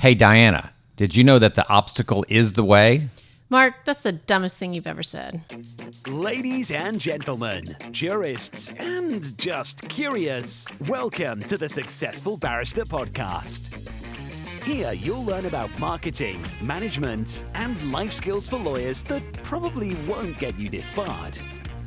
Hey, Diana, did you know that the obstacle is the way? Mark, that's the dumbest thing you've ever said. Ladies and gentlemen, jurists and just curious, welcome to the Successful Barrister podcast. Here you'll learn about marketing, management, and life skills for lawyers that probably won't get you disbarred.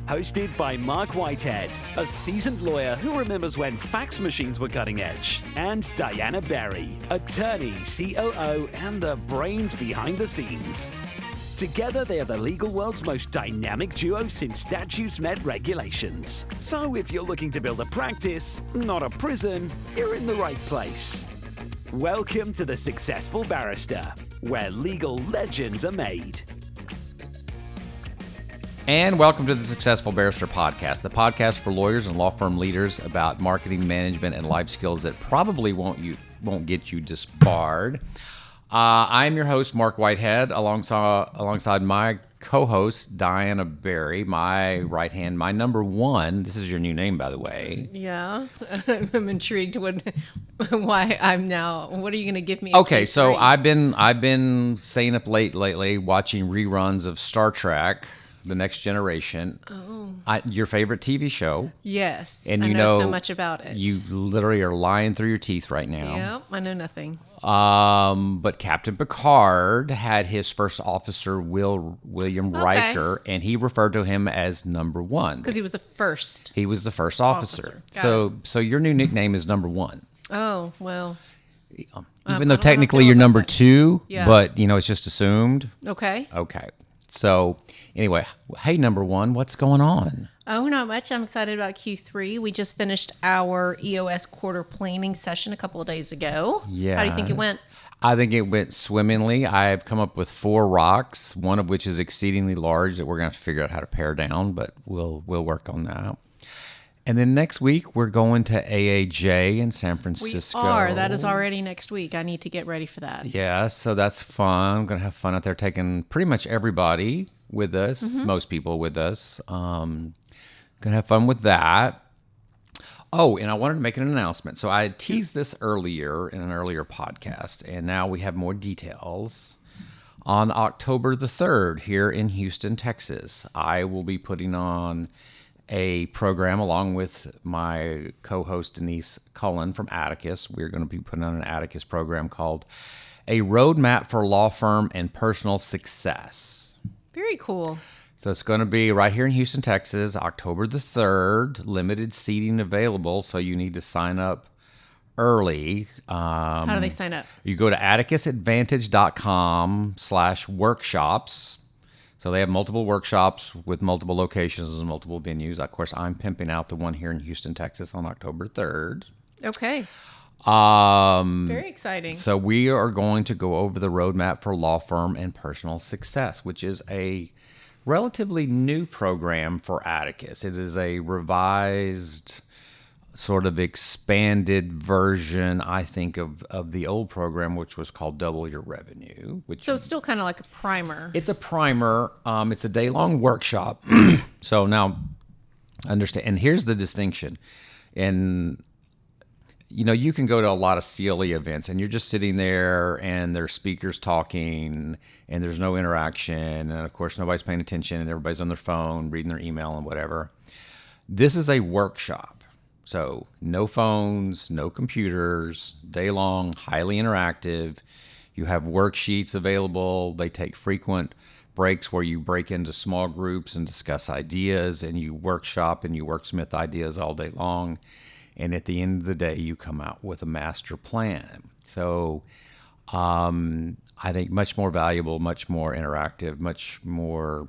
Hosted by Marc Whitehead, a seasoned lawyer who remembers when fax machines were cutting edge, and Diana Berry, attorney, COO, and the brains behind the scenes. Together, they are the legal world's most dynamic duo since statutes met regulations. So if you're looking to build a practice, not a prison, you're in the right place. Welcome to the Successful Barrister, where legal legends are made. And welcome to the Successful Barrister podcast, the podcast for lawyers and law firm leaders about marketing, management, and life skills that probably won't get you disbarred. I'm your host, Marc Whitehead, alongside my co-host, Diana Berry, my right hand, my number one. This is your new name, by the way. Yeah, I'm intrigued. Why I'm now? What are you going to give me? Okay, so I've been staying up late lately, watching reruns of Star Trek: The Next Generation. Oh, your favorite TV show? Yes, and I you know so much about it. You literally are lying through your teeth right now. Yep, I know nothing. But Captain Picard had his first officer, William Riker, and he referred to him as number one. Because he was the first. He was the first officer. So your new nickname is number one. Oh, well. Even though technically you're number two, yeah. But, it's just assumed. Okay. So anyway, hey, number one, what's going on? Oh, not much. I'm excited about Q3. We just finished our EOS quarter planning session a couple of days ago. Yeah. How do you think it went? I think it went swimmingly. I've come up with 4 rocks, one of which is exceedingly large that we're going to have to figure out how to pare down, but we'll work on that. And then next week, we're going to AAJ in San Francisco. We are. That is already next week. I need to get ready for that. Yeah, so that's fun. I'm going to have fun out there taking pretty much everybody with us, most people with us. Going to have fun with that. Oh, and I wanted to make an announcement. So I teased this earlier in an earlier podcast, and now we have more details. On October the 3rd here in Houston, Texas, I will be putting on a program along with my co-host Denise Cullen from Atticus. We're going to be putting on an Atticus program called A Roadmap for Law Firm and Personal Success. Very cool. So it's going to be right here in Houston, Texas, October the 3rd. Limited seating available, so you need to sign up early. How do they sign up? You go to atticusadvantage.com/workshops. So they have multiple workshops with multiple locations and multiple venues. Of course, I'm pimping out the one here in Houston, Texas on October 3rd. Okay. Very exciting. So we are going to go over the roadmap for law firm and personal success, which is a relatively new program for Atticus. It is a revised, sort of expanded version, I think, of the old program, which was called Double Your Revenue. So it's still kind of like a primer. It's a primer. It's a day-long workshop. So now, understand. And here's the distinction. And, you can go to a lot of CLE events, and you're just sitting there, and there's speakers talking, and there's no interaction. And, of course, nobody's paying attention, and everybody's on their phone, reading their email and whatever. This is a workshop. So no phones, no computers, day long, highly interactive. You have worksheets available. They take frequent breaks where you break into small groups and discuss ideas, and you workshop and you wordsmith ideas all day long. And at the end of the day, you come out with a master plan. So I think much more valuable, much more interactive, much more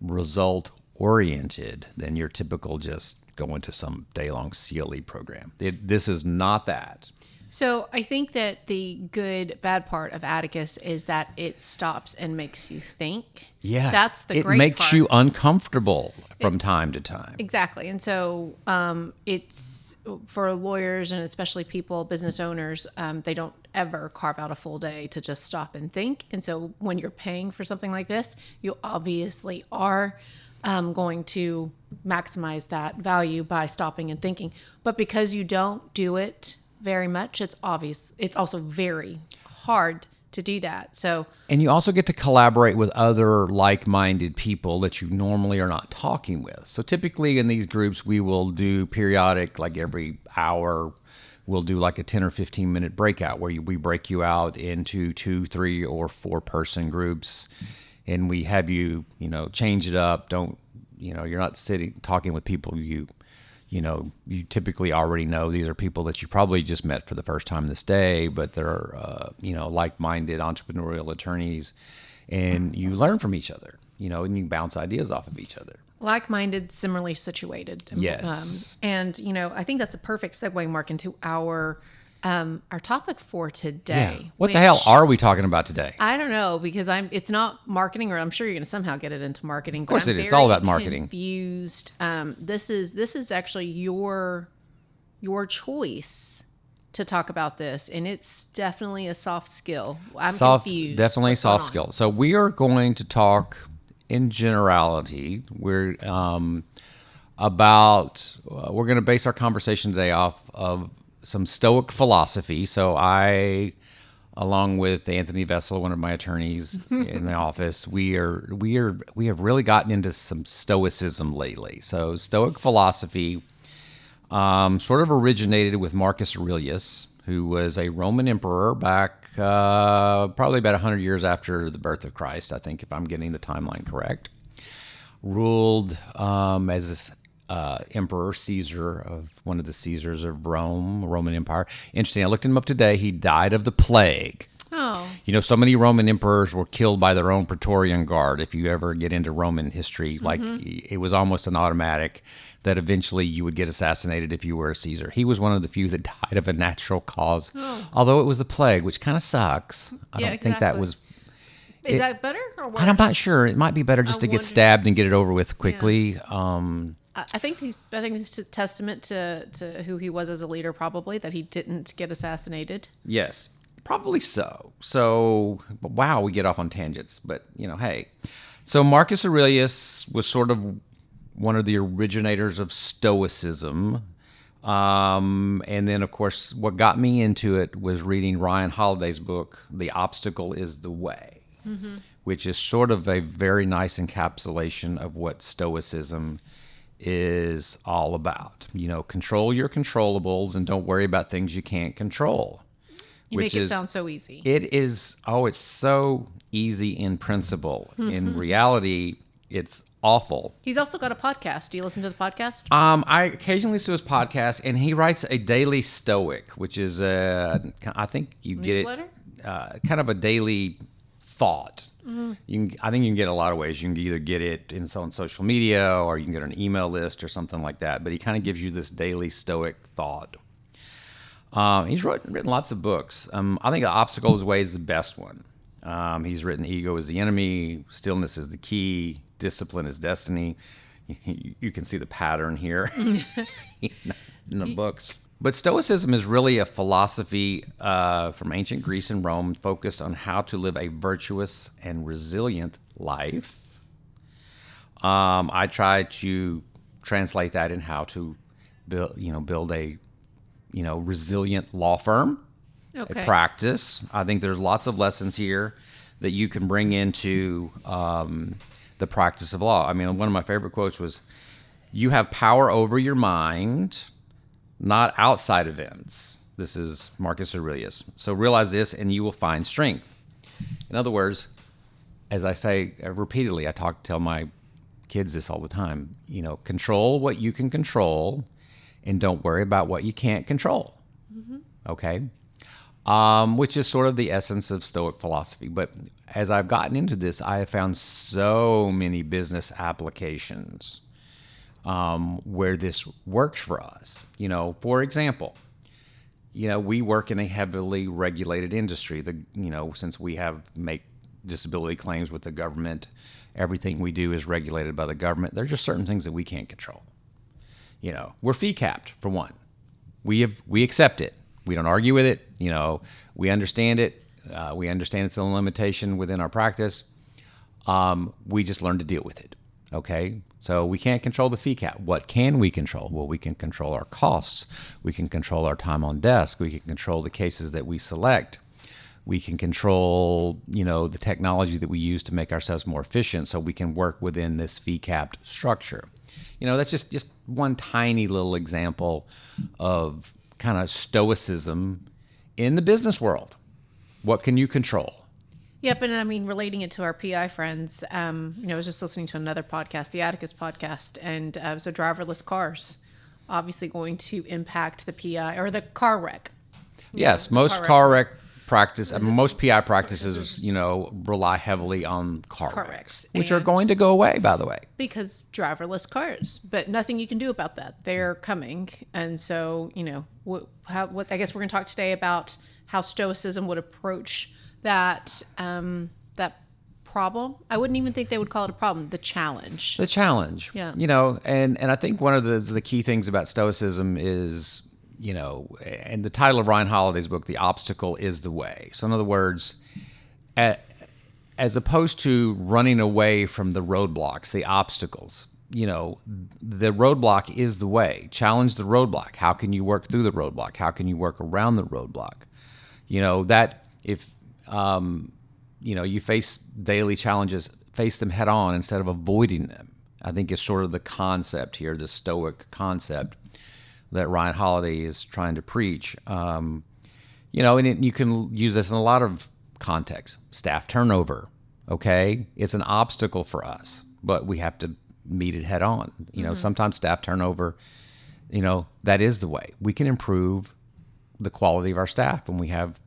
result-oriented than your typical just go into some day-long CLE program. This is not that. So I think that the bad part of Atticus is that it stops and makes you think. Yes. That's the great part. It makes you uncomfortable from time to time. Exactly. And so it's for lawyers and especially business owners, they don't ever carve out a full day to just stop and think. And so when you're paying for something like this, you obviously are going to maximize that value by stopping and thinking. But because you don't do it very much, it's obvious. It's also very hard to do that. So, and you also get to collaborate with other like-minded people that you normally are not talking with. So typically in these groups, we will do periodic, like every hour, we'll do like a 10 or 15 minute breakout where we break you out into 2, 3, or 4 person groups, and we have you, change it up. Don't, you're not sitting talking with people you typically already know. These are people that you probably just met for the first time this day, but they're, like-minded entrepreneurial attorneys, and you learn from each other, and you bounce ideas off of each other. Like-minded, similarly situated. Yes. And, I think that's a perfect segue, Mark, into our topic for today. Yeah. What the hell are we talking about today? I don't know, because it's not marketing, or I'm sure you're going to somehow get it into marketing. Of course it is. It's all about marketing. Confused. This is actually your choice to talk about this, and it's definitely a soft skill. I'm confused. Definitely soft skill. So we are going to talk in generality. We're going to base our conversation today off of some Stoic philosophy. So I, along with Anthony Vessel, one of my attorneys in the office, we have really gotten into some Stoicism lately. So Stoic philosophy sort of originated with Marcus Aurelius, who was a Roman emperor back probably about 100 years after the birth of Christ, I think, if I'm getting the timeline correct. Ruled as Emperor Caesar, of one of the Caesars of Rome, Roman Empire. Interesting. I looked him up today. He died of the plague. Oh. So many Roman emperors were killed by their own Praetorian Guard. If you ever get into Roman history, it was almost an automatic that eventually you would get assassinated if you were a Caesar. He was one of the few that died of a natural cause, although it was the plague, which kind of sucks. I don't think that was... Is that better or worse? I'm not sure. It might be better just to get stabbed and get it over with quickly. Yeah. I think it's a testament to who he was as a leader, probably, that he didn't get assassinated. Yes, probably so. So, wow, we get off on tangents, but hey. So Marcus Aurelius was sort of one of the originators of Stoicism. And then, of course, what got me into it was reading Ryan Holiday's book, The Obstacle is the Way, which is sort of a very nice encapsulation of what Stoicism is all about. Control your controllables and don't worry about things you can't control. You make it sound so easy. It is. Oh, it's so easy in principle. In reality, it's awful. He's also got a podcast. Do you listen to the podcast? I occasionally listen to his podcast, and he writes a daily Stoic, which is I think you get newsletter? It kind of a daily thought. I think you can get it a lot of ways. You can either get it on social media, or you can get an email list or something like that. But he kind of gives you this daily Stoic thought. He's written lots of books. I think The Obstacle is the Way is the best one. He's written Ego is the Enemy, Stillness is the Key, Discipline is Destiny. You can see the pattern here in the books. But Stoicism is really a philosophy from ancient Greece and Rome focused on how to live a virtuous and resilient life. I try to translate that in how to build a resilient law firm, a practice. I think there's lots of lessons here that you can bring into the practice of law. I mean, one of my favorite quotes was, "You have power over your mind, not outside events." This is Marcus Aurelius. "So realize this and you will find strength." In other words, as I say repeatedly, I tell my kids this all the time, control what you can control and don't worry about what you can't control. Okay? Which is sort of the essence of Stoic philosophy. But as I've gotten into this, I have found so many business applications where this works for us. For example, we work in a heavily regulated industry. Since we make disability claims with the government, everything we do is regulated by the government. There's just certain things that we can't control. We're fee capped, for one. We accept it. We don't argue with it. We understand it. We understand it's a limitation within our practice. We just learn to deal with it. Okay? So we can't control the fee cap. What can we control? Well, we can control our costs. We can control our time on desk. We can control the cases that we select. We can control, the technology that we use to make ourselves more efficient so we can work within this fee-capped structure. That's just one tiny little example of kind of stoicism in the business world. What can you control? Yep, and I mean, relating it to our PI friends, I was just listening to another podcast, the Atticus podcast, and so driverless cars obviously going to impact the PI or the car wreck. Yes, most car wreck practice, most PI practices, rely heavily on car wrecks, which are going to go away, by the way. Because driverless cars, but nothing you can do about that. They're coming. And so, what I guess we're going to talk today about how Stoicism would approach that, that problem. I wouldn't even think they would call it a problem, the challenge. The challenge. Yeah. And I think one of the key things about Stoicism is, and the title of Ryan Holiday's book, The Obstacle is the Way. So in other words, as opposed to running away from the roadblocks, the obstacles, the roadblock is the way. Challenge the roadblock. How can you work through the roadblock? How can you work around the roadblock? That if, you face daily challenges, face them head on instead of avoiding them, I think is sort of the concept here, the Stoic concept that Ryan Holiday is trying to preach. And you can use this in a lot of contexts. Staff turnover, okay? It's an obstacle for us, but we have to meet it head on. Sometimes staff turnover, that is the way. We can improve the quality of our staff when we have,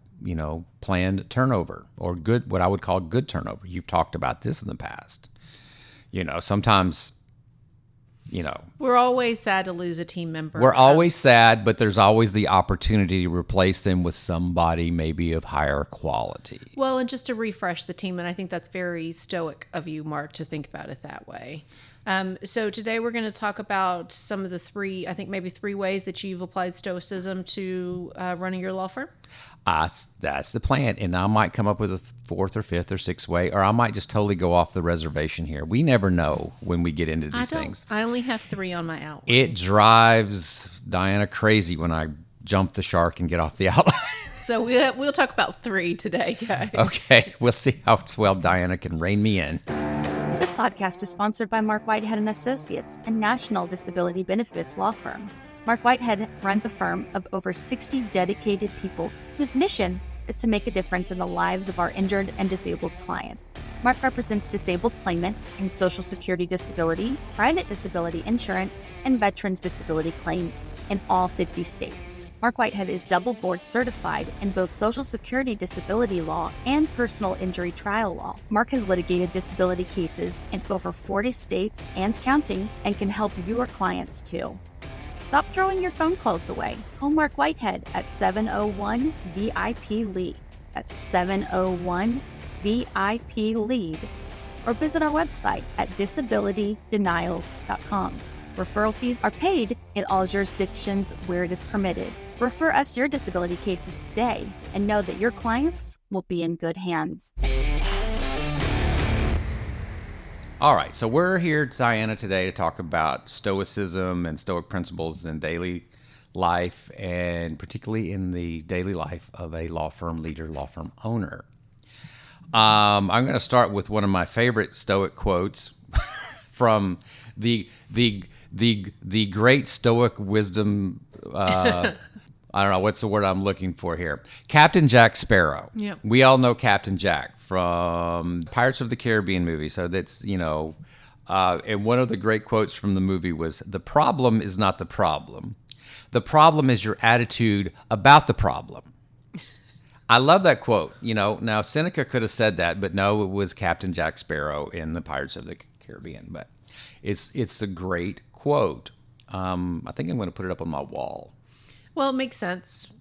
planned turnover or good, what I would call good turnover. You've talked about this in the past. Sometimes... we're always sad to lose a team member. We're always sad, but there's always the opportunity to replace them with somebody maybe of higher quality. Well, and just to refresh the team, and I think that's very stoic of you, Mark, to think about it that way. So today we're going to talk about some of the three ways that you've applied Stoicism to running your law firm. That's the plan. And I might come up with a fourth or fifth or sixth way, or I might just totally go off the reservation here. We never know when we get into these things. I only have 3 on my outline. It drives Diana crazy when I jump the shark and get off the outline. So we'll talk about 3 today, guys. Okay. We'll see how well Diana can rein me in. This podcast is sponsored by Mark Whitehead and Associates, a national disability benefits law firm. Mark Whitehead runs a firm of over 60 dedicated people whose mission is to make a difference in the lives of our injured and disabled clients. Mark represents disabled claimants in Social Security disability, private disability insurance, and veterans disability claims in all 50 states. Mark Whitehead is double board certified in both Social Security disability law and personal injury trial law. Mark has litigated disability cases in over 40 states and counting and can help your clients too. Stop throwing your phone calls away. Call Mark Whitehead at 701-VIP-LEAD. That's 701-VIP-LEAD. Or visit our website at disabilitydenials.com. Referral fees are paid in all jurisdictions where it is permitted. Refer us your disability cases today and know that your clients will be in good hands. All right, so we're here, Diana, today to talk about Stoicism and Stoic principles in daily life, and particularly in the daily life of a law firm leader, law firm owner. I'm going to start with one of my favorite Stoic quotes from the great Stoic wisdom. I don't know what's the word I'm looking for here. Captain Jack Sparrow. Yep. We all know Captain Jack from Pirates of the Caribbean movie. So that's, and one of the great quotes from the movie was, "The problem is not the problem. The problem is your attitude about the problem." I love that quote. Now Seneca could have said that, but no, it was Captain Jack Sparrow in the Pirates of the Caribbean. But it's a great quote. I think I'm going to put it up on my wall. Well, it makes sense.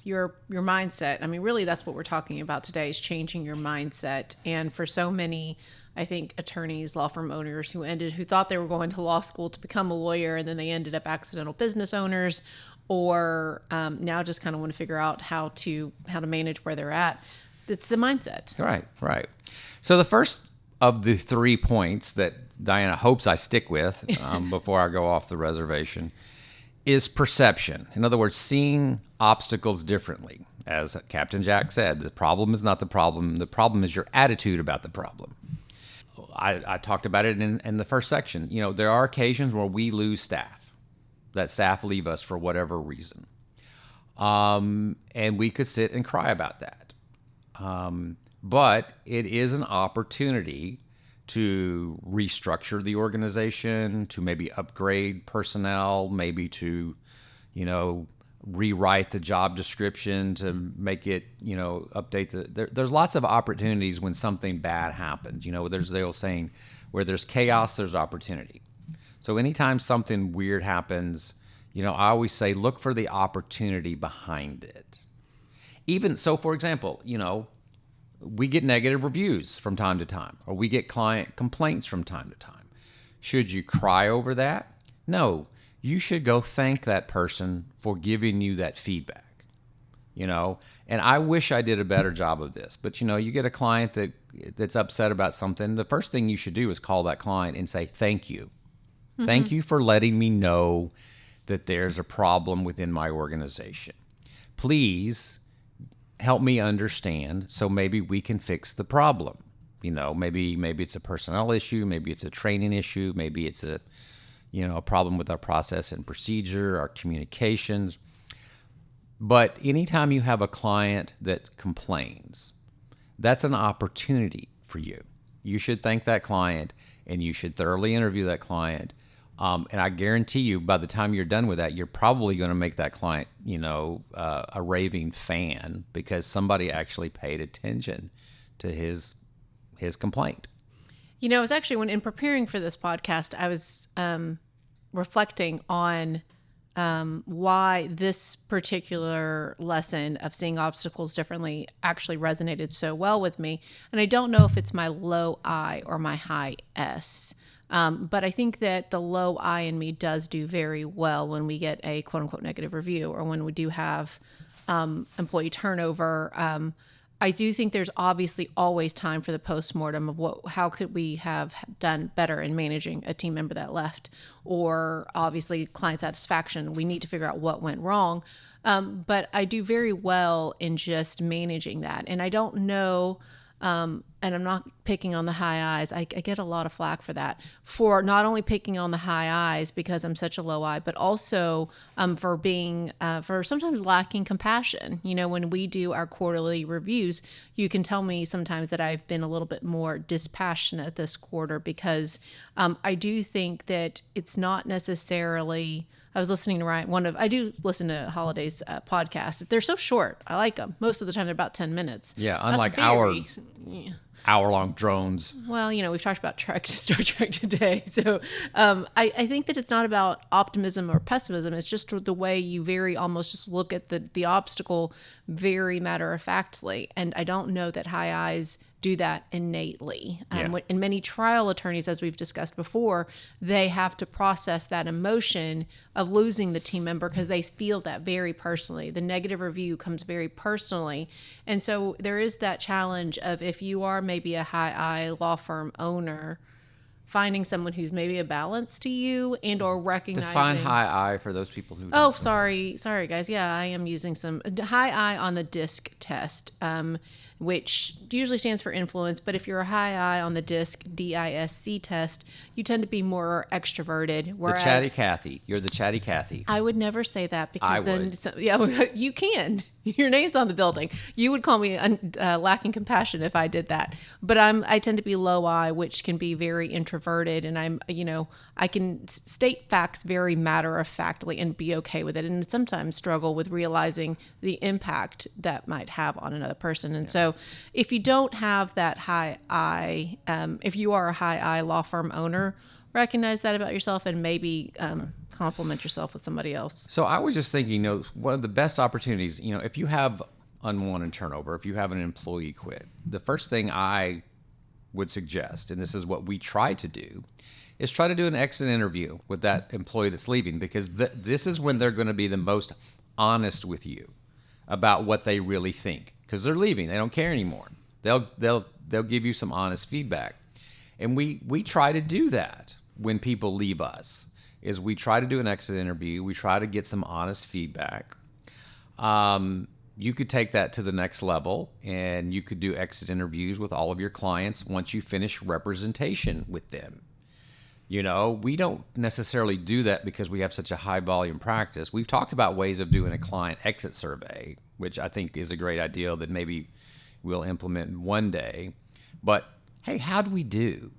Your mindset. I mean, really, that's what we're talking about today, is changing your mindset. And for so many, I think, attorneys, law firm owners who thought they were going to law school to become a lawyer, and then they ended up accidental business owners, or now just kind of want to figure out how to manage where they're at. It's a mindset. Right. So the first of the 3 points that Diana hopes I stick with before I go off the reservation is perception. In other words, seeing obstacles differently. as Captain Jack said, the problem is not the problem. The problem is your attitude about the problem. I talked about it in the first section. You know, there are occasions where we lose staff, that staff leave us for whatever reason. And we could sit and cry about that. But it is an opportunity to restructure the organization, to maybe upgrade personnel, maybe to, you know, rewrite the job description to make it, you know, update there's lots of opportunities when something bad happens. You know, there's the old saying, where there's chaos, there's opportunity. So anytime something weird happens, you know, I always say, look for the opportunity behind it. Even so, for example, you know, we get negative reviews from time to time, or we get client complaints from time to time. Should you cry over that? No. You should go thank that person for giving you that feedback, you know? And I wish I did a better job of this, but you know, you get a client that's upset about something. The first thing you should do is call that client and say, thank you. Mm-hmm. Thank you for letting me know that there's a problem within my organization. Please help me understand so maybe we can fix the problem. You know, maybe it's a personnel issue, maybe it's a training issue, maybe it's a problem with our process and procedure, our communications. But anytime you have a client that complains, that's an opportunity for you. You should thank that client, and you should thoroughly interview that client. And I guarantee you, by the time you're done with that, you're probably going to make that client, you know, a raving fan, because somebody actually paid attention to his complaint. You know, it was actually when in preparing for this podcast, I was reflecting on why this particular lesson of seeing obstacles differently actually resonated so well with me. And I don't know if it's my low I or my high S. But I think that the low I in me does do very well when we get a quote unquote negative review, or when we do have employee turnover. I do think there's obviously always time for the postmortem of how could we have done better in managing a team member that left, or obviously client satisfaction. We need to figure out what went wrong. But I do very well in just managing that. And I don't know, and I'm not picking on the high I's. I get a lot of flack for that, for not only picking on the high I's because I'm such a low I, but also for being, for sometimes lacking compassion. You know, when we do our quarterly reviews, you can tell me sometimes that I've been a little bit more dispassionate this quarter, because I do think that it's not necessarily... I was listening to I do listen to Holiday's podcast. They're so short. I like them. Most of the time they're about 10 minutes. Yeah, unlike our hour-long drones. Well, you know, we've talked about Star Trek today. So I think that it's not about optimism or pessimism. It's just the way you almost just look at the obstacle very matter-of-factly. And I don't know that high I's do that innately. And many trial attorneys, as we've discussed before, they have to process that emotion of losing the team member because they feel that very personally. The negative review comes very personally. And so there is that challenge of, if you are maybe a high I law firm owner, finding someone who's maybe a balance to you, and or recognizing... Define high I for those people who don't know. Sorry guys. Yeah, I am using some high I on the DISC test, which usually stands for influence. But if you're a high I on the DISC, DISC test, you tend to be more extroverted. Whereas, the chatty Cathy. You're the chatty Cathy. I would never say that, because I then... would. You can. Your name's on the building. You would call me lacking compassion if I did that. But I tend to be low I, which can be very introverted. And I can state facts very matter-of-factly and be okay with it. And sometimes struggle with realizing the impact that might have on another person. And so if you don't have that high I, if you are a high I law firm owner, recognize that about yourself and maybe compliment yourself with somebody else. So I was just thinking, one of the best opportunities, if you have unwanted turnover, if you have an employee quit, the first thing I would suggest, and this is what we try to do, is try to do an exit interview with that employee that's leaving, because this is when they're going to be the most honest with you about what they really think, because they're leaving. They don't care anymore. They'll give you some honest feedback. And we try to do that when people leave us, is we try to do an exit interview. We try to get some honest feedback. you could take that to the next level, and you could do exit interviews with all of your clients once you finish representation with them. We don't necessarily do that because we have such a high volume practice. We've talked about ways of doing a client exit survey, which I think is a great idea that maybe we'll implement one day. But hey, how did we do?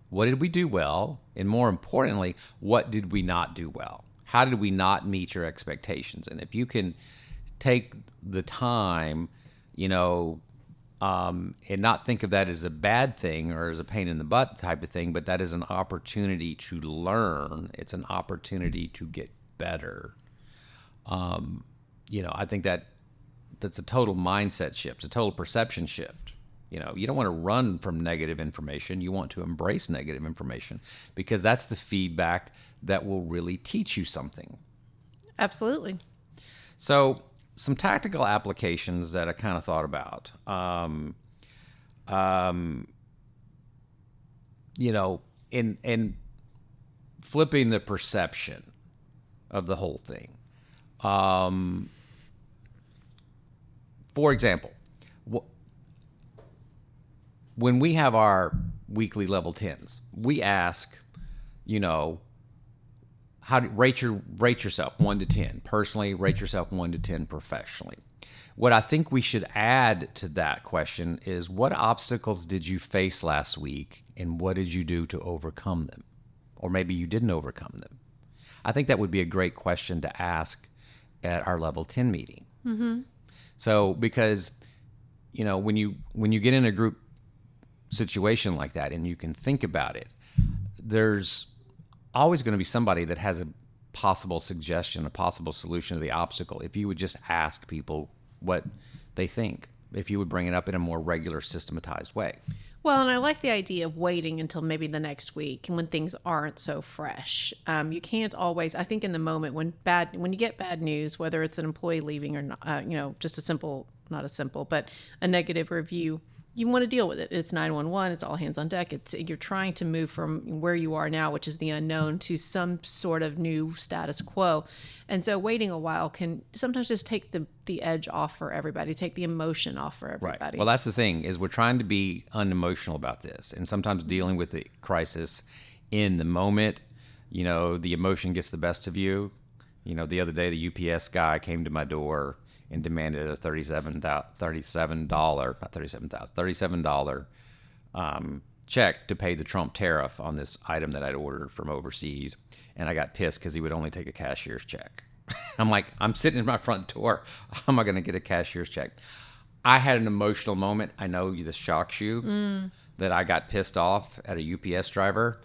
What did we do well? And more importantly, what did we not do well? How did we not meet your expectations? And if you can take the time, and not think of that as a bad thing or as a pain in the butt type of thing, but that is an opportunity to learn. It's an opportunity to get better. I think that's a total mindset shift, a total perception shift. You don't want to run from negative information. You want to embrace negative information because that's the feedback that will really teach you something. Absolutely. So some tactical applications that I kind of thought about, in flipping the perception of the whole thing. For example, when we have our weekly level 10s, we ask, how do rate yourself 1 to 10 personally, rate yourself 1 to 10 professionally. What I think we should add to that question is, what obstacles did you face last week and what did you do to overcome them? Or maybe you didn't overcome them. I think that would be a great question to ask at our level 10 meeting. Mm-hmm. So because, when you get in a group situation like that and you can think about it, there's always going to be somebody that has a possible suggestion, a possible solution to the obstacle. If you would just ask people what they think, if you would bring it up in a more regular, systematized way. Well, and I like the idea of waiting until maybe the next week and when things aren't so fresh. You can't always, I think in the moment when you get bad news, whether it's an employee leaving or not, just but a negative review, you want to deal with it. It's 911. It's all hands on deck. You're trying to move from where you are now, which is the unknown, to some sort of new status quo. And so waiting a while can sometimes just take the edge off for everybody, take the emotion off for everybody. Right. Well, that's the thing, is we're trying to be unemotional about this. And sometimes dealing with the crisis in the moment, the emotion gets the best of you. The other day, the UPS guy came to my door and demanded a $37 check to pay the Trump tariff on this item that I'd ordered from overseas. And I got pissed because he would only take a cashier's check. I'm like, I'm sitting in my front door. How am I going to get a cashier's check? I had an emotional moment. I know this shocks you, that I got pissed off at a UPS driver.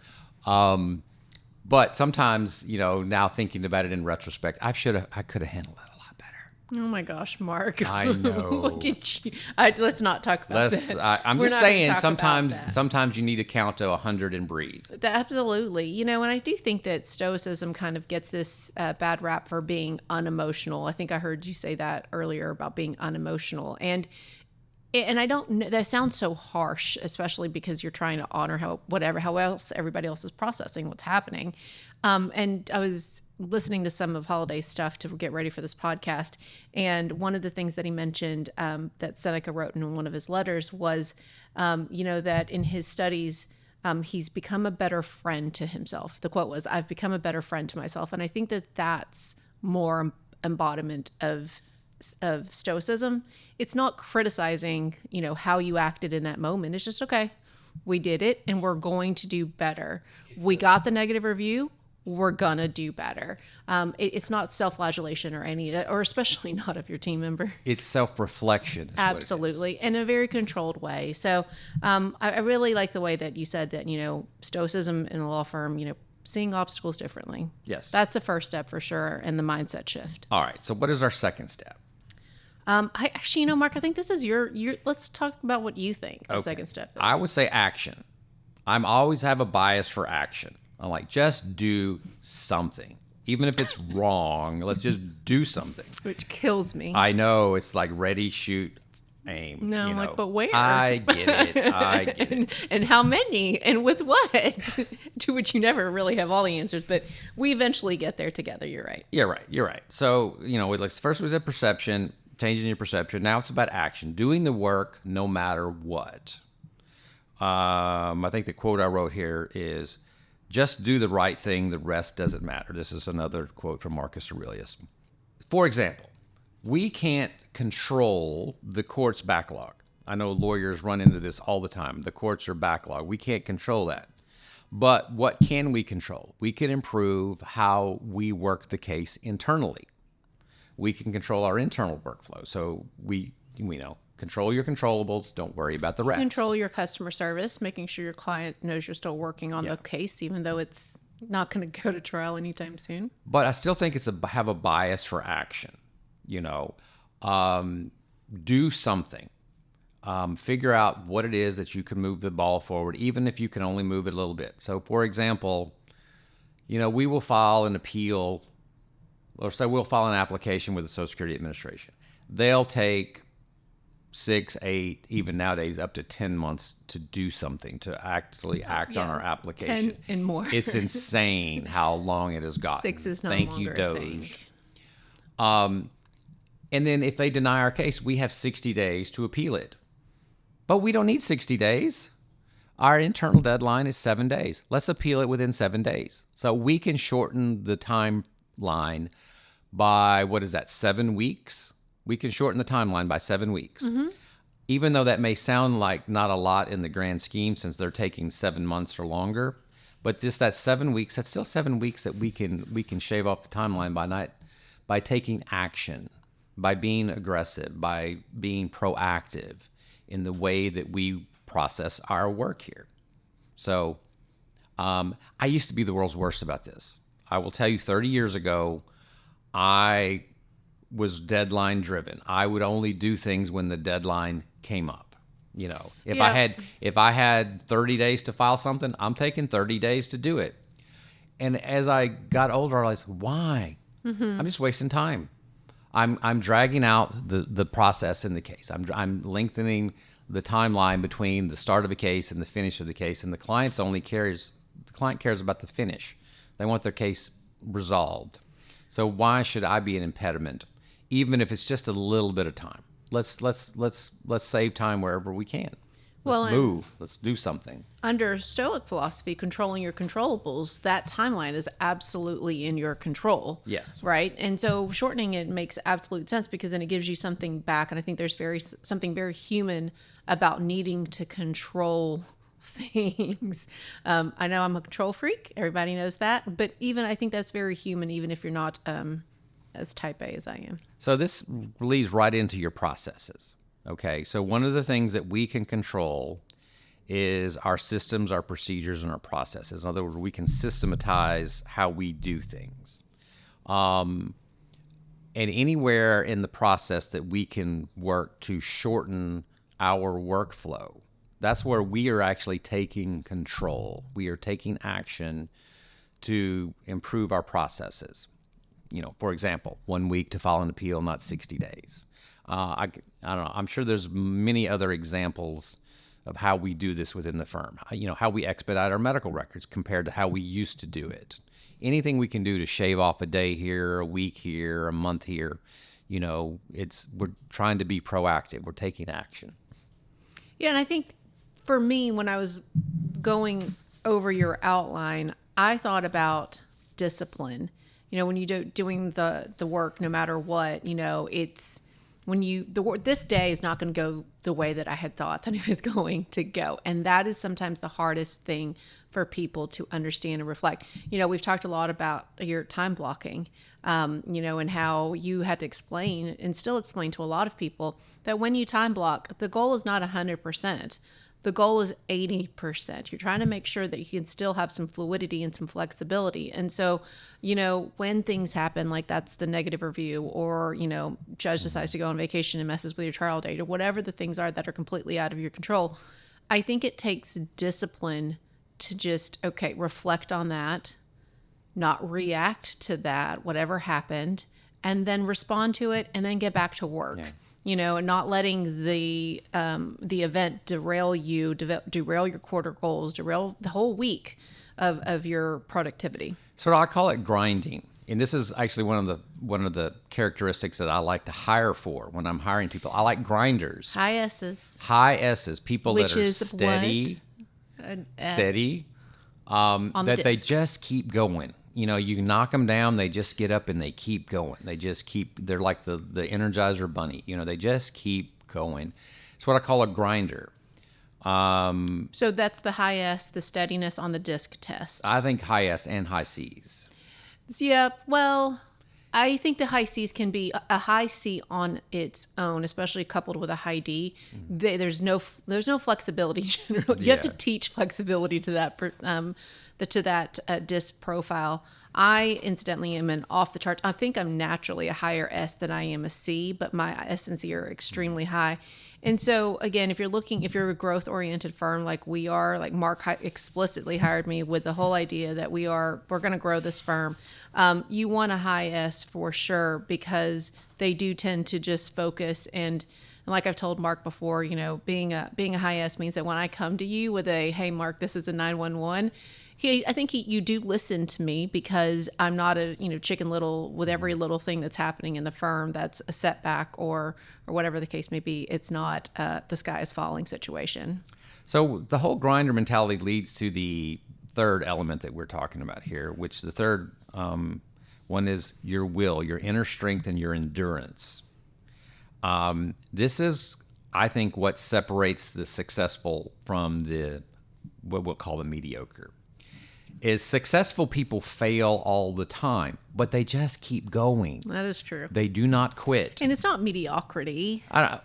But sometimes, now thinking about it in retrospect, I could have handled that a lot better. Oh my gosh, Mark! I know. What did you? Let's not talk about that. I'm just saying. Sometimes you need to count to 100 and breathe. Absolutely. And I do think that Stoicism kind of gets this bad rap for being unemotional. I think I heard you say that earlier about being unemotional, and I don't know, that sounds so harsh, especially because you're trying to honor how else everybody else is processing what's happening. And I was listening to some of Holiday's stuff to get ready for this podcast. And one of the things that he mentioned that Seneca wrote in one of his letters was, that in his studies, he's become a better friend to himself. The quote was, "I've become a better friend to myself." And I think that that's more embodiment of Stoicism. It's not criticizing, how you acted in that moment. It's just, okay, we did it and we're going to do better. We got the negative review. We're gonna do better. It's not self-flagellation or especially not of your team member. It's self-reflection. Absolutely, in a very controlled way. So I really like the way that you said that, Stoicism in the law firm, seeing obstacles differently. Yes. That's the first step for sure, and the mindset shift. All right, so what is our second step? I actually, Mark, I think this is your let's talk about what you think the second step is. I would say action. I'm always have a bias for action. I'm like, just do something. Even if it's wrong, let's just do something. Which kills me. I know, it's like ready, shoot, aim. No, but where? I get it. And how many? And with what? To which you never really have all the answers, but we eventually get there together. You're right. You're right. So, first was a perception. changing your perception. Now it's about action, doing the work no matter what. I think the quote I wrote here is, just do the right thing, the rest doesn't matter. This is another quote from Marcus Aurelius. For example, we can't control the court's backlog. I know lawyers run into this all the time. The courts are backlogged. We can't control that. But what can we control? We can improve how we work the case internally. We can control our internal workflow. So we know, control your controllables. Don't worry about the rest. Control your customer service, making sure your client knows you're still working on the case, even though it's not going to go to trial anytime soon. But I still think have a bias for action. Do something. Figure out what it is that you can move the ball forward, even if you can only move it a little bit. So, for example, we will file an appeal, or say we'll file an application with the Social Security Administration. They'll take 6, 8, even nowadays up to 10 months to do something, to actually act on our application. 10 and more. It's insane how long it has gotten. 6 is no Thank longer you, a Doge. thing. And then if they deny our case, we have 60 days to appeal it. But we don't need 60 days. Our internal deadline is 7 days. Let's appeal it within 7 days. So we can shorten the timeline by, 7 weeks? We can shorten the timeline by 7 weeks. Mm-hmm. Even though that may sound like not a lot in the grand scheme, since they're taking 7 months or longer, but that 7 weeks, that's still 7 weeks that we can shave off the timeline by taking action, by being aggressive, by being proactive in the way that we process our work here. So I used to be the world's worst about this. I will tell you, 30 years ago, I was deadline driven. I would only do things when the deadline came up. If I had 30 days to file something, I'm taking 30 days to do it. And as I got older, I realized, why? Mm-hmm. I'm just wasting time. I'm dragging out the process in the case. I'm lengthening the timeline between the start of a case and the finish of the case, and the client cares about the finish. They want their case resolved. So why should I be an impediment, even if it's just a little bit of time? Let's save time wherever we can. Let's move. Let's do something. Under Stoic philosophy, controlling your controllables, that timeline is absolutely in your control. Yes. Right? And so shortening it makes absolute sense, because then it gives you something back. And I think there's something very human about needing to control things. I know I'm a control freak. Everybody knows that. But I think that's very human, even if you're not as type A as I am. So this leads right into your processes. Okay, so one of the things that we can control is our systems, our procedures, and our processes. In other words, we can systematize how we do things. And anywhere in the process that we can work to shorten our workflow, that's where we are actually taking control. We are taking action to improve our processes. For example, 1 week to file an appeal, not 60 days. I don't know. I'm sure there's many other examples of how we do this within the firm. How we expedite our medical records compared to how we used to do it. Anything we can do to shave off a day here, a week here, a month here, we're trying to be proactive. We're taking action. Yeah, and I think for me, when I was going over your outline, I thought about discipline. When you doing the work, no matter what, it's this day is not going to go the way that I had thought that it was going to go. And that is sometimes the hardest thing for people to understand and reflect. We've talked a lot about your time blocking, and how you had to explain and still explain to a lot of people that when you time block, the goal is not 100%. The goal is 80%. You're trying to make sure that you can still have some fluidity and some flexibility. And so, when things happen, like that's the negative review, or, judge decides to go on vacation and messes with your trial date, or whatever the things are that are completely out of your control, I think it takes discipline to just, reflect on that, not react to that, whatever happened, and then respond to it, and then get back to work. Yeah. And not letting the event derail you, derail your quarter goals, derail the whole week of your productivity. So I call it grinding. and this is actually one of the characteristics that I like to hire for when I'm hiring people. I like grinders. High S's. High S's, people Which that are is steady, An S steady, on the that they disc. just keep going. You know, you knock them down, they just get up and they keep going. They're like the Energizer Bunny. You know, they just keep going. It's what I call a grinder. So that's the high S, the steadiness on the disc test. I think high S and high C's. Yeah, well, I think the high C's can be a high C on its own, especially coupled with a high D. There's no flexibility generally. You have to Yeah. teach flexibility to that disc profile. I incidentally am an off the charts. I think I'm naturally a higher S than I am a C, but my S and C are extremely high. And so again, if you're a growth oriented firm like we are, like Marc explicitly hired me with the whole idea that we're going to grow this firm. You want a high S for sure, because they do tend to just focus and like I've told Marc before, you know, being a high S means that when I come to you with a, hey, Marc, this is a 911, you do listen to me, because I'm not a, Chicken Little with every little thing that's happening in the firm that's a setback or whatever the case may be. It's not the sky is falling situation. So the whole grinder mentality leads to the third element that we're talking about here, which the third one is your will, your inner strength, and your endurance. This is, I think, what separates the successful from what we'll call the mediocre. Is successful people fail all the time, but they just keep going. That is true. They do not quit. And it's not mediocrity. I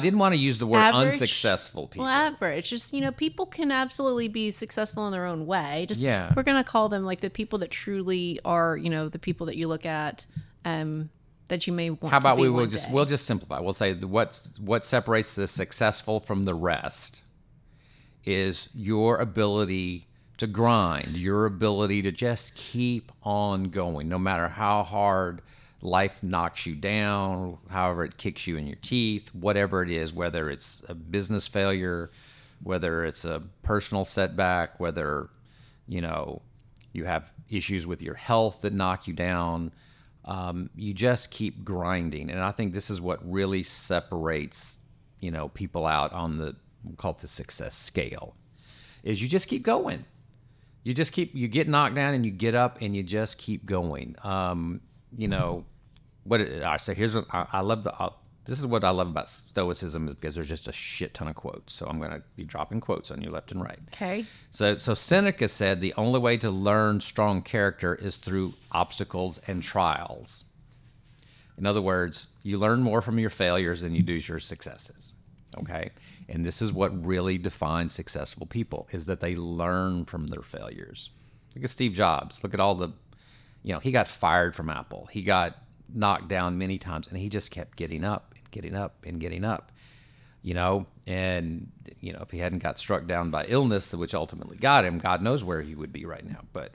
didn't want to use the word unsuccessful people. Well, average. Just, people can absolutely be successful in their own way. Just, Yeah. We're going to call them like the people that truly are, the people that you look at that you may want How about to be we'll just simplify. We'll say what separates the successful from the rest is your ability to grind, your ability to just keep on going, no matter how hard life knocks you down, however it kicks you in your teeth, whatever it is, whether it's a business failure, whether it's a personal setback, whether, you have issues with your health that knock you down, you just keep grinding. And I think this is what really separates, people out on we'll call it the success scale, is you just keep going. You get knocked down and you get up and you just keep going. This is what I love about Stoicism, is because there's just a shit ton of quotes. So I'm going to be dropping quotes on you left and right. Okay. So Seneca said the only way to learn strong character is through obstacles and trials. In other words, you learn more from your failures than you do your successes. Okay? And this is what really defines successful people, is that they learn from their failures. Look at Steve Jobs. Look at all the, he got fired from Apple. He got knocked down many times, and he just kept getting up and getting up and getting up, and, if he hadn't got struck down by illness, which ultimately got him, God knows where he would be right now. But,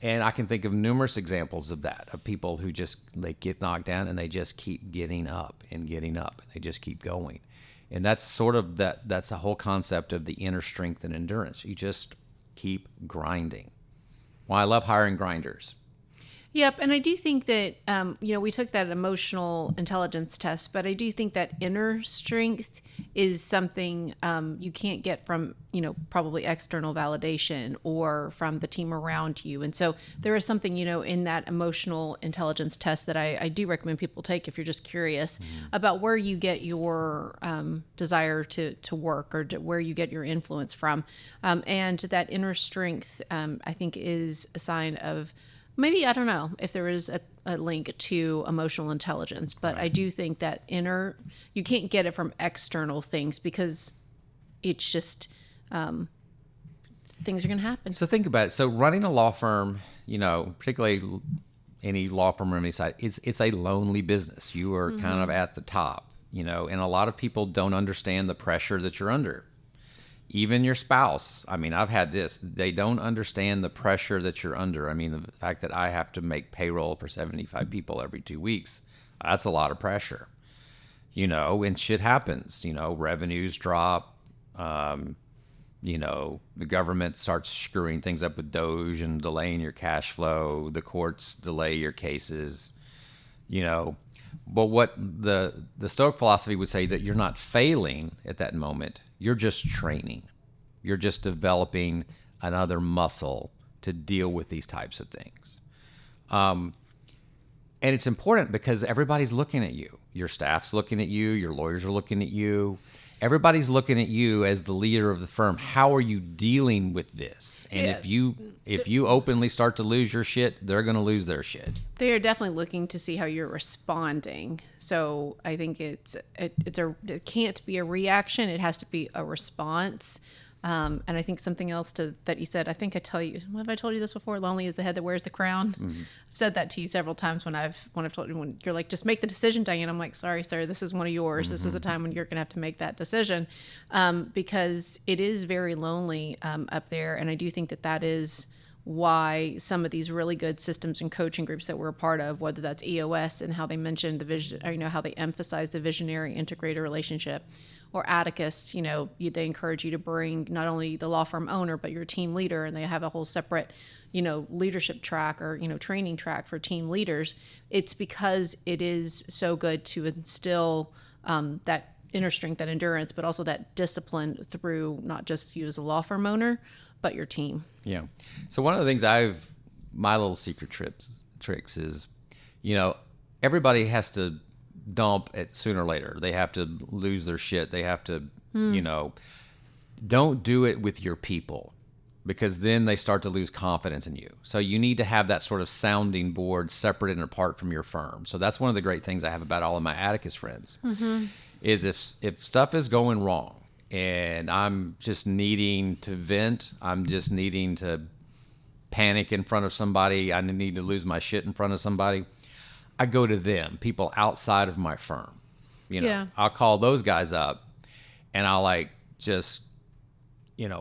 and I can think of numerous examples of that, of people who they get knocked down and they just keep getting up and getting up, and they just keep going. And that's sort of that's the whole concept of the inner strength and endurance. You just keep grinding. Well, I love hiring grinders. Yep. And I do think that, we took that emotional intelligence test, but I do think that inner strength is something you can't get from, probably external validation or from the team around you. And so there is something, in that emotional intelligence test that I do recommend people take if you're just curious about where you get your desire to work, or where you get your influence from. And that inner strength, I think, is a sign of, maybe, I don't know if there is a link to emotional intelligence, but I do think that you can't get it from external things, because it's just things are going to happen. So think about it. So running a law firm, particularly any law firm or any side, it's a lonely business. You are kind of at the top, and a lot of people don't understand the pressure that you're under. Even your spouse. I mean, I've had this. They don't understand the pressure that you're under. I mean, the fact that I have to make payroll for 75 people every 2 weeks, that's a lot of pressure. And shit happens. Revenues drop. The government starts screwing things up with Doge and delaying your cash flow. The courts delay your cases, But what the Stoic philosophy would say that you're not failing at that moment. You're just training. You're just developing another muscle to deal with these types of things. And it's important because everybody's looking at you. Your staff's looking at you. Your lawyers are looking at you. Everybody's looking at you as the leader of the firm. How are you dealing with this? And if you openly start to lose your shit, they're going to lose their shit. They are definitely looking to see how you're responding. So I think it can't be a reaction. It has to be a response. And I think something else that you said, I think have I told you this before? Lonely is the head that wears the crown. Mm-hmm. I've said that to you several times when I've told you, when you're like, just make the decision, Diane. I'm like, sorry, sir, this is one of yours. Mm-hmm. This is a time when you're going to have to make that decision, because it is very lonely up there. And I do think that is why some of these really good systems and coaching groups that we're a part of, whether that's EOS and how they mentioned the vision, or, how they emphasize the visionary integrator relationship, or Atticus, they encourage you to bring not only the law firm owner, but your team leader, and they have a whole separate, leadership track or, training track for team leaders. It's because it is so good to instill that inner strength, that endurance, but also that discipline through not just you as a law firm owner, but your team. Yeah. So one of the things my little secret tricks is, everybody has to dump it sooner or later. They have to lose their shit. They have to, don't do it with your people, because then they start to lose confidence in you. So you need to have that sort of sounding board separate and apart from your firm. So that's one of the great things I have about all of my Atticus friends, is if stuff is going wrong and I'm just needing to vent, I'm just needing to panic in front of somebody, I need to lose my shit in front of somebody, I go to them, people outside of my firm. I'll call those guys up and I'll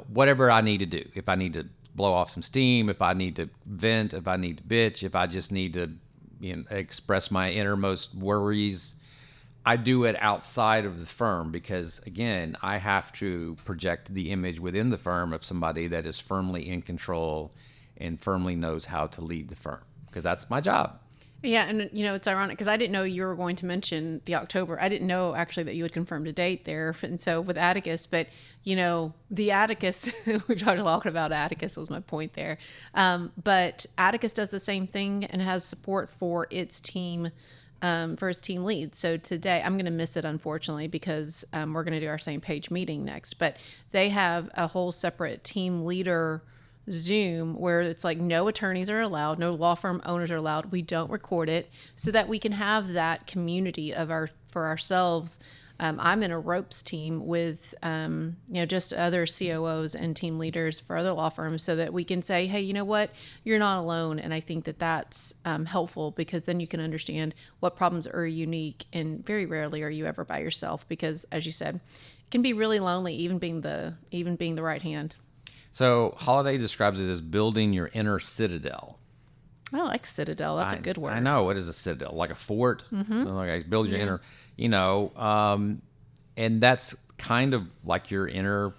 whatever I need to do. If I need to blow off some steam, if I need to vent, if I need to bitch, if I just need to express my innermost worries, I do it outside of the firm because, again, I have to project the image within the firm of somebody that is firmly in control and firmly knows how to lead the firm, because that's my job. Yeah, and it's ironic because I didn't know you were going to mention the October. I didn't know actually that you had confirmed a date there. And so with Atticus, but the Atticus, we've talked a lot about Atticus, was my point there. But Atticus does the same thing and has support for its team, for his team lead. So today, I'm going to miss it, unfortunately, because we're going to do our same page meeting next. But they have a whole separate team leader Zoom where it's like no attorneys are allowed, no law firm owners are allowed. We don't record it so that we can have that community for ourselves. I'm in a ropes team with, just other COOs and team leaders for other law firms so that we can say, hey, you know what? You're not alone. And I think that's helpful because then you can understand what problems are unique, and very rarely are you ever by yourself because, as you said, it can be really lonely, even being the right hand. So Holiday describes it as building your inner citadel. I like citadel. That's a good word. I know. What is a citadel? Like a fort? Mm-hmm. Like build your inner, and that's kind of like your inner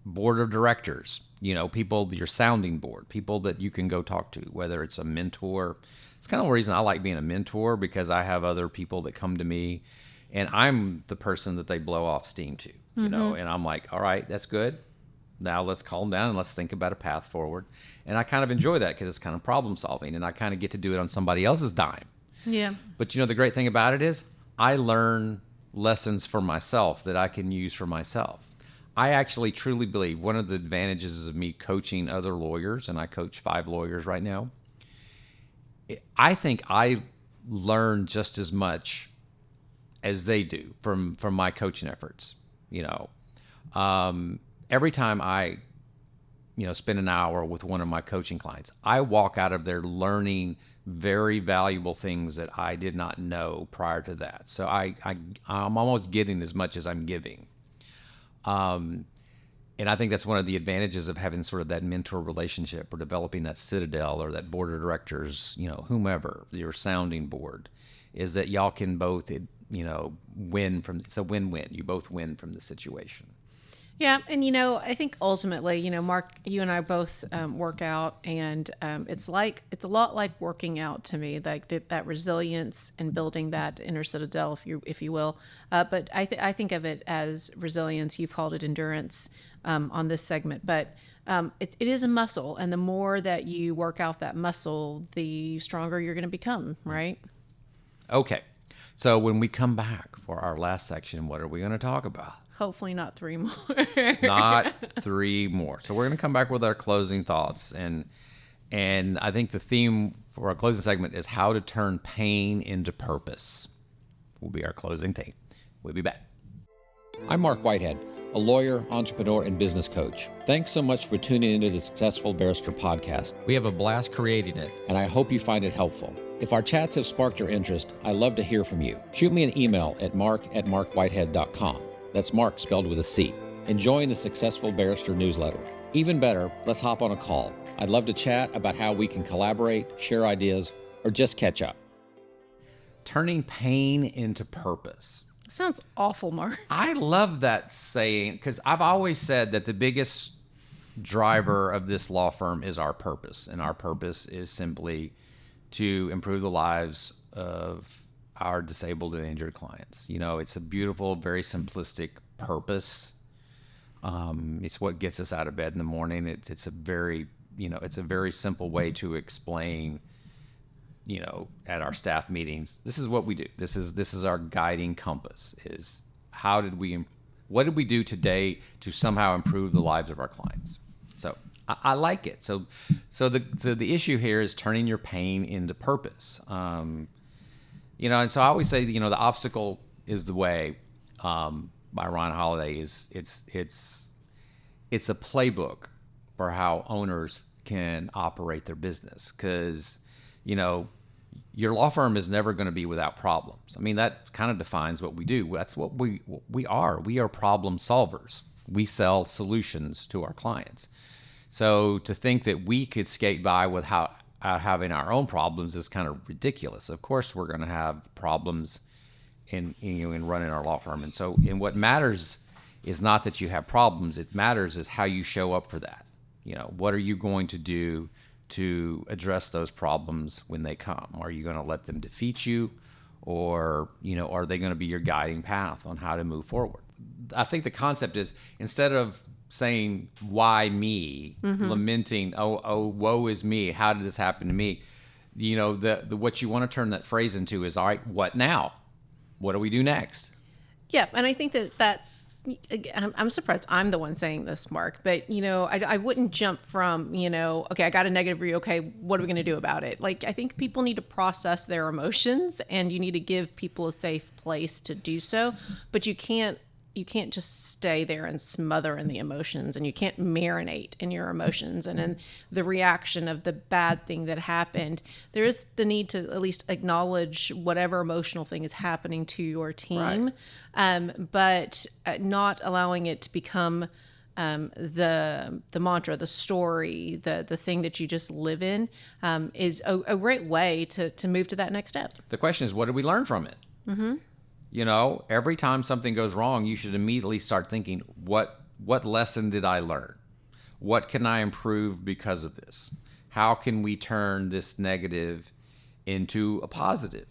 board of directors, people, your sounding board, people that you can go talk to, whether it's a mentor. It's kind of the reason I like being a mentor, because I have other people that come to me and I'm the person that they blow off steam to, and I'm like, all right, that's good. Now let's calm down and let's think about a path forward. And I kind of enjoy that because it's kind of problem solving, and I kind of get to do it on somebody else's dime. Yeah. But the great thing about it is I learn lessons for myself that I can use for myself. I actually truly believe one of the advantages of me coaching other lawyers, and I coach 5 lawyers right now, I think I learn just as much as they do from my coaching efforts. Every time I, spend an hour with one of my coaching clients, I walk out of there learning very valuable things that I did not know prior to that. So I'm almost getting as much as I'm giving. And I think that's one of the advantages of having sort of that mentor relationship, or developing that citadel or that board of directors, whomever, your sounding board, is that y'all can both, win from, it's a win-win. You both win from the situation. Yeah, and I think ultimately, Mark, you and I both work out, and it's a lot like working out to me, like that resilience and building that inner citadel, if you will. But I think of it as resilience. You've called it endurance on this segment, but it is a muscle, and the more that you work out that muscle, the stronger you're going to become, right? Okay, so when we come back for our last section, what are we going to talk about? Hopefully not 3 more. Not 3 more. So we're going to come back with our closing thoughts, and I think the theme for our closing segment is how to turn pain into purpose. Will be our closing theme. We'll be back. I'm Marc Whitehead, a lawyer, entrepreneur, and business coach. Thanks so much for tuning into the Successful Barrister podcast. We have a blast creating it, and I hope you find it helpful. If our chats have sparked your interest, I'd love to hear from you. Shoot me an email at mark@markwhitehead.com. That's Mark spelled with a C. Enjoying the Successful Barrister newsletter. Even better, let's hop on a call. I'd love to chat about how we can collaborate, share ideas, or just catch up. Turning pain into purpose. Sounds awful, Mark. I love that saying because I've always said that the biggest driver of this law firm is our purpose. And our purpose is simply to improve the lives of our disabled and injured clients. It's a beautiful, very simplistic purpose. It's what gets us out of bed in the morning. It's a very simple way to explain, at our staff meetings, this is what we do. This is our guiding compass is what did we do today to somehow improve the lives of our clients? So I like it. So the issue here is turning your pain into purpose. And so I always say, the obstacle is the way, by Ryan Holiday it's a playbook for how owners can operate their business. Cause your law firm is never going to be without problems. I mean, that kind of defines what we do. That's what we are. We are problem solvers. We sell solutions to our clients. So to think that we could skate by without having our own problems is kind of ridiculous. Of course, we're going to have problems in running our law firm. And what matters is not that you have problems. It matters is how you show up for that. What are you going to do to address those problems when they come? Are you going to let them defeat you, or are they going to be your guiding path on how to move forward? I think the concept is, instead of saying, why me, lamenting, oh, woe is me, how did this happen to me? What you want to turn that phrase into is, all right, what now? What do we do next? Yeah, and I think that I'm surprised I'm the one saying this, Mark, but I wouldn't jump from, okay, I got a negative review. Okay, what are we going to do about it? Like, I think people need to process their emotions, and you need to give people a safe place to do so, but you can't just stay there and smother in the emotions, and you can't marinate in your emotions and in the reaction of the bad thing that happened. There is the need to at least acknowledge whatever emotional thing is happening to your team, right. But not allowing it to become the mantra, the story, the thing that you just live in is a great way to move to that next step. The question is, what did we learn from it? Mm-hmm. Every time something goes wrong, you should immediately start thinking, what lesson did I learn? What can I improve because of this? How can we turn this negative into a positive?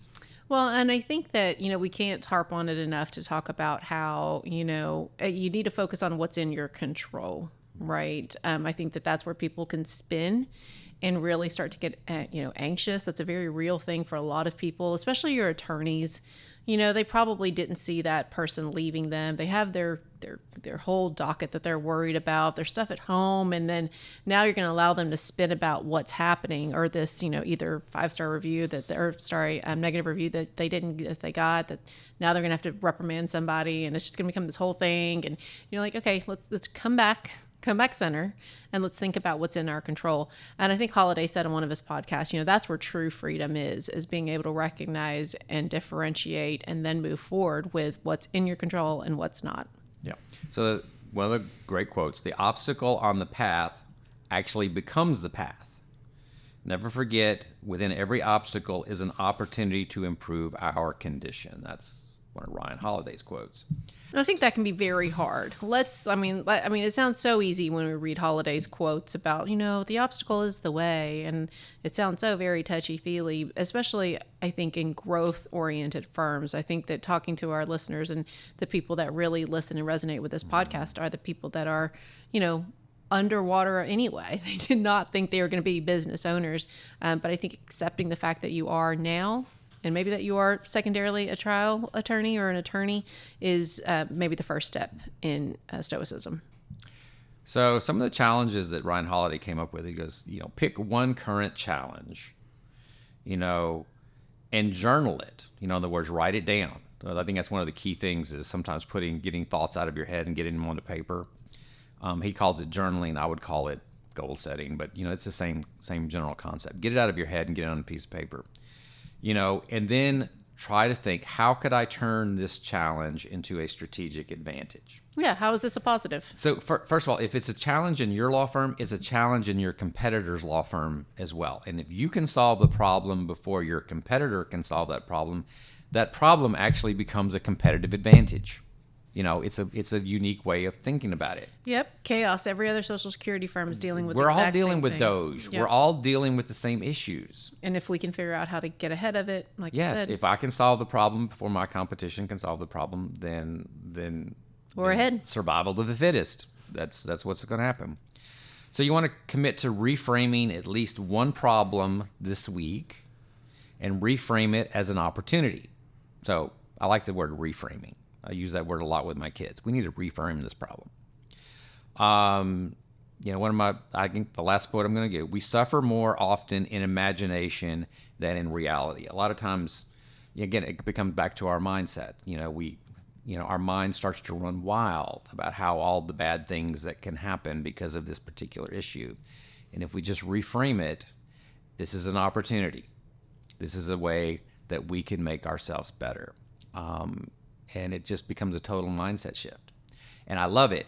Well, and I think that, we can't harp on it enough to talk about how, you need to focus on what's in your control, right? I think that that's where people can spin and really start to get, anxious. That's a very real thing for a lot of people, especially your attorneys. They probably didn't see that person leaving them. They have their whole docket that they're worried about, their stuff at home, and then now you're going to allow them to spin about what's happening, or this, either 5-star review negative review that they got, that now they're going to have to reprimand somebody, and it's just going to become this whole thing. And you're like, okay, let's come back center, and let's think about what's in our control. And I think Holiday said on one of his podcasts, that's where true freedom is being able to recognize and differentiate and then move forward with what's in your control and what's not. Yeah. So one of the great quotes, the obstacle on the path actually becomes the path. Never forget, within every obstacle is an opportunity to improve our condition. That's one of Ryan Holiday's quotes. I think that can be very hard. I mean, it sounds so easy when we read Holiday's quotes about, the obstacle is the way. And it sounds so very touchy-feely, especially, I think, in growth-oriented firms. I think that talking to our listeners and the people that really listen and resonate with this podcast are the people that are, underwater anyway. They did not think they were going to be business owners. But I think accepting the fact that you are now, and maybe that you are secondarily a trial attorney or an attorney, is maybe the first step in Stoicism. So some of the challenges that Ryan Holiday came up with, he goes, pick one current challenge, and journal it. In other words, write it down. I think that's one of the key things, is sometimes getting thoughts out of your head and getting them onto paper. He calls it journaling. I would call it goal setting, but it's the same general concept. Get it out of your head and get it on a piece of paper. And then try to think, how could I turn this challenge into a strategic advantage? Yeah, how is this a positive? So first of all, if it's a challenge in your law firm, it's a challenge in your competitor's law firm as well. And if you can solve the problem before your competitor can solve that problem actually becomes a competitive advantage. It's a unique way of thinking about it. Yep, chaos. Every other Social Security firm is dealing with. We're the exact all dealing same with thing. Doge. Yep. We're all dealing with the same issues. And if we can figure out how to get ahead of it, like you said, if I can solve the problem before my competition can solve the problem, then we're ahead. Survival of the fittest. That's what's going to happen. So you want to commit to reframing at least one problem this week, and reframe it as an opportunity. So I like the word reframing. I use that word a lot with my kids. We need to reframe this problem. I think the last quote I'm going to give, we suffer more often in imagination than in reality. A lot of times, again, it becomes back to our mindset. Our mind starts to run wild about how all the bad things that can happen because of this particular issue. And if we just reframe it, this is an opportunity. This is a way that we can make ourselves better. And it just becomes a total mindset shift. And I love it.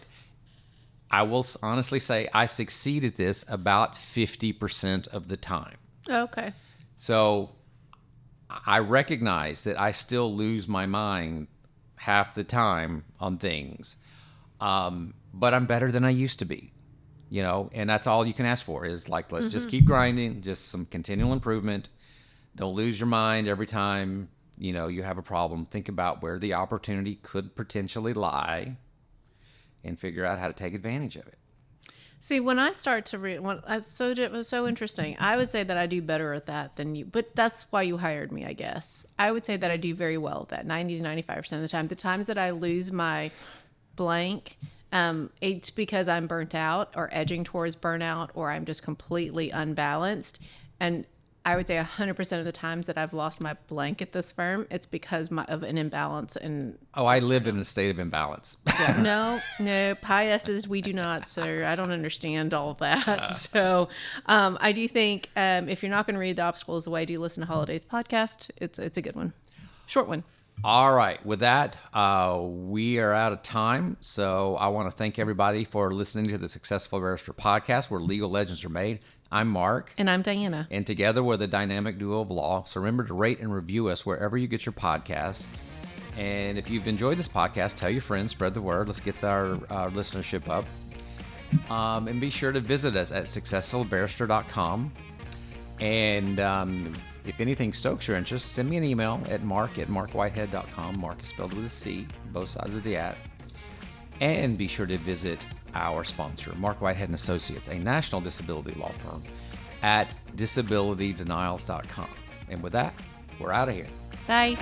I will honestly say I succeed at this about 50% of the time. Okay. So I recognize that I still lose my mind half the time on things. But I'm better than I used to be, and that's all you can ask for is let's just keep grinding, just some continual improvement. Don't lose your mind every time you have a problem. Think about where the opportunity could potentially lie and figure out how to take advantage of it. See, when I start to read, it was so interesting. I would say that I do better at that than you, but that's why you hired me, I guess. I would say that I do very well at that, 90 to 95% of the time. The times that I lose my blank, it's because I'm burnt out or edging towards burnout, or I'm just completely unbalanced. And I would say 100% of the times that I've lost my blank at this firm, it's because of an imbalance. I live in a state of imbalance. Yeah, no, high S's we do not, sir. I don't understand all of that. So I do think if you're not going to read The Obstacle is the Way, do listen to Holiday's podcast. It's a good one. Short one. All right. With that, we are out of time. So I want to thank everybody for listening to the Successful Barrister podcast, where legal legends are made. I'm Mark. And I'm Diana. And together we're the dynamic duo of law. So remember to rate and review us wherever you get your podcasts. And if you've enjoyed this podcast, tell your friends, spread the word. Let's get our listenership up. And be sure to visit us at successfulbarrister.com. And if anything stokes your interest, send me an email at mark@markwhitehead.com. Mark is spelled with a C, both sides of the at. And be sure to visit our sponsor, Marc Whitehead & Associates, a national disability law firm, at disabilitydenials.com. And with that, we're out of here. Bye.